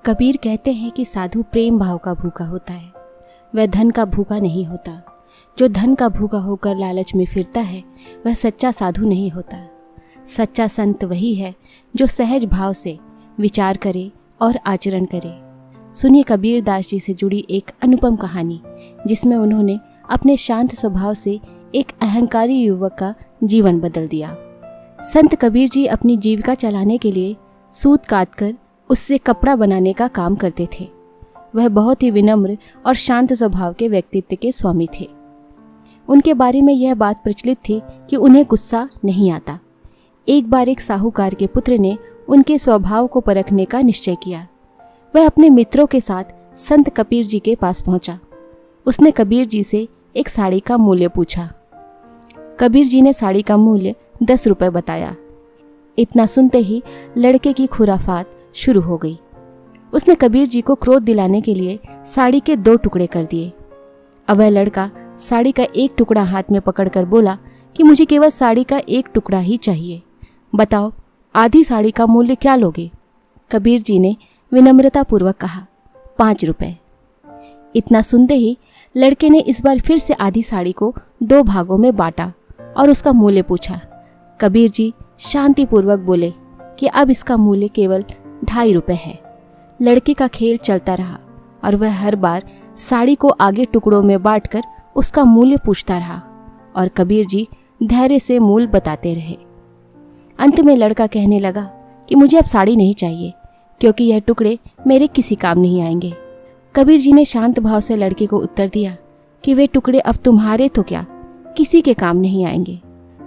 कबीर कहते हैं कि साधु प्रेम भाव का भूखा होता है, वह धन का भूखा नहीं होता। जो धन का भूखा होकर लालच में फिरता है वह सच्चा साधु नहीं होता। सच्चा संत वही है जो सहज भाव से विचार करे और आचरण करे। सुनिए कबीर दास जी से जुड़ी एक अनुपम कहानी, जिसमें उन्होंने अपने शांत स्वभाव से एक अहंकारी युवक का जीवन बदल दिया। संत कबीर जी अपनी जीविका चलाने के लिए सूत काटकर उससे कपड़ा बनाने का काम करते थे। वह बहुत ही विनम्र और शांत स्वभाव के व्यक्तित्व के स्वामी थे। उनके बारे में यह बात प्रचलित थी कि उन्हें गुस्सा नहीं आता। एक बार एक साहूकार के पुत्र ने उनके स्वभाव को परखने का निश्चय किया। वह अपने मित्रों के साथ संत कबीर जी के पास पहुंचा। उसने कबीर जी से एक साड़ी का मूल्य पूछा। कबीर जी ने साड़ी का मूल्य 10 रुपये बताया। इतना सुनते ही लड़के की खुराफात शुरू हो गई। उसने कबीर जी को क्रोध दिलाने के लिए साड़ी के 2 टुकड़े कर दिए। अब वह लड़का साड़ी का एक टुकड़ा हाथ में पकड़कर बोला कि मुझे केवल साड़ी का एक टुकड़ा ही चाहिए, बताओ आधी साड़ी का मूल्य क्या लोगे? कबीर जी ने विनम्रतापूर्वक कहा 5 रुपये। इतना सुनते ही लड़के ने इस बार फिर से आधी साड़ी को 2 भागों में बांटा और उसका मूल्य पूछा। कबीर जी शांतिपूर्वक बोले कि अब इसका मूल्य केवल 2.5 रुपये है। लड़के का खेल चलता रहा और वह हर बार साड़ी को आगे टुकड़ों में बांटकर उसका मूल्य पूछता रहा और कबीर जी धैर्य से मूल्य बताते रहे। अंत में लड़का कहने लगा कि मुझे अब साड़ी नहीं चाहिए, क्योंकि यह टुकड़े मेरे किसी काम नहीं आएंगे। कबीर जी ने शांत भाव से लड़के को उत्तर दिया कि वे टुकड़े अब तुम्हारे तो क्या, किसी के काम नहीं आएंगे।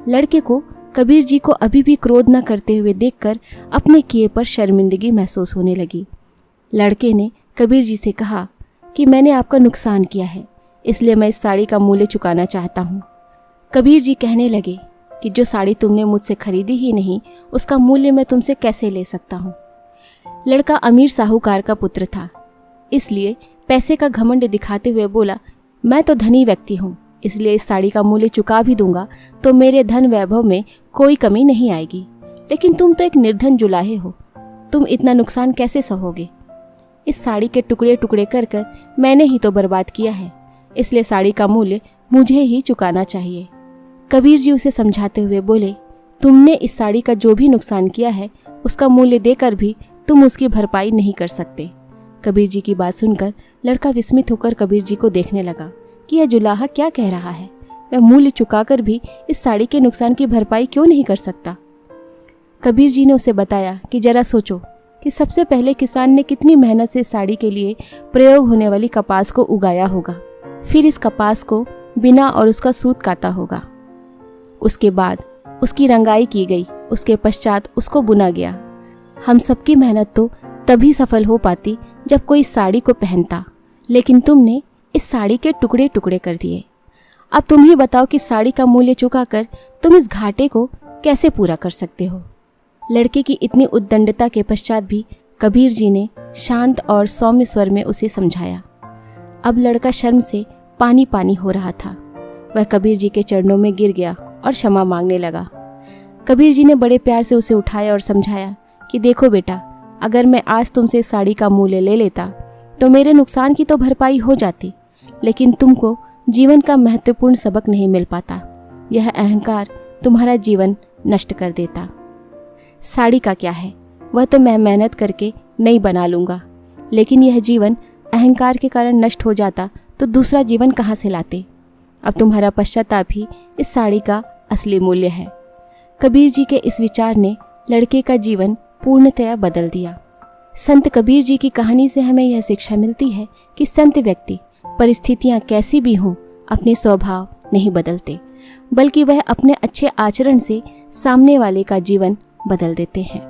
लड़के को कबीर जी को अभी भी क्रोध न करते हुए देखकर अपने किए पर शर्मिंदगी महसूस होने लगी। लड़के ने कबीर जी से कहा कि मैंने आपका नुकसान किया है, इसलिए मैं इस साड़ी का मूल्य चुकाना चाहता हूँ। कबीर जी कहने लगे कि जो साड़ी तुमने मुझसे खरीदी ही नहीं, उसका मूल्य मैं तुमसे कैसे ले सकता हूँ। लड़का अमीर साहूकार का पुत्र था, इसलिए पैसे का घमंड दिखाते हुए बोला, मैं तो धनी व्यक्ति हूँ, इसलिए इस साड़ी का मूल्य चुका भी दूंगा तो मेरे धन वैभव में कोई कमी नहीं आएगी। लेकिन तुम तो एक निर्धन जुलाहे हो, तुम इतना नुकसान कैसे सहोगे? इस साड़ी के टुकड़े टुकड़े कर कर मैंने ही तो बर्बाद किया है, इसलिए साड़ी का मूल्य मुझे ही चुकाना चाहिए। कबीर जी उसे समझाते हुए बोले, तुमने इस साड़ी का जो भी नुकसान किया है उसका मूल्य देकर भी तुम उसकी भरपाई नहीं कर सकते। कबीर जी की बात सुनकर लड़का विस्मित होकर कबीर जी को देखने लगा कि यह जुलाहा क्या कह रहा है। वह मूल्य चुकाकर भी इस साड़ी के नुकसान की भरपाई क्यों नहीं कर सकता? कबीर जी ने उसे बताया कि जरा सोचो कि सबसे पहले किसान ने कितनी मेहनत से साड़ी के लिए प्रयोग होने वाली कपास को उगाया होगा, फिर इस कपास को बिना और उसका सूत काटा होगा, उसके बाद उसकी रंगाई की गई, उसके पश्चात उसको बुना गया। हम सबकी मेहनत तो तभी सफल हो पाती जब कोई साड़ी को पहनता, लेकिन तुमने इस साड़ी के टुकड़े टुकड़े कर दिए। अब तुम ही बताओ कि साड़ी का मूल्य चुकाकर तुम इस घाटे को कैसे पूरा कर सकते हो? लड़के की इतनी उद्दंडता के पश्चात भी कबीर जी ने शांत और सौम्य स्वर में उसे समझाया। अब लड़का शर्म से पानी पानी हो रहा था। वह कबीर जी के चरणों में गिर गया और क्षमा मांगने लगा। कबीर जी ने बड़े प्यार से उसे उठाया और समझाया कि देखो बेटा, अगर मैं आज तुमसे इस साड़ी का मूल्य ले लेता तो मेरे नुकसान की तो भरपाई हो जाती, लेकिन तुमको जीवन का महत्वपूर्ण सबक नहीं मिल पाता। यह अहंकार तुम्हारा जीवन नष्ट कर देता। साड़ी का क्या है, वह तो मैं मेहनत करके नई बना लूँगा, लेकिन यह जीवन अहंकार के कारण नष्ट हो जाता तो दूसरा जीवन कहाँ से लाते? अब तुम्हारा पश्चाताप ही इस साड़ी का असली मूल्य है। कबीर जी के इस विचार ने लड़के का जीवन पूर्णतया बदल दिया। संत कबीर जी की कहानी से हमें यह शिक्षा मिलती है कि संत व्यक्ति परिस्थितियाँ कैसी भी हों अपने स्वभाव नहीं बदलते, बल्कि वह अपने अच्छे आचरण से सामने वाले का जीवन बदल देते हैं।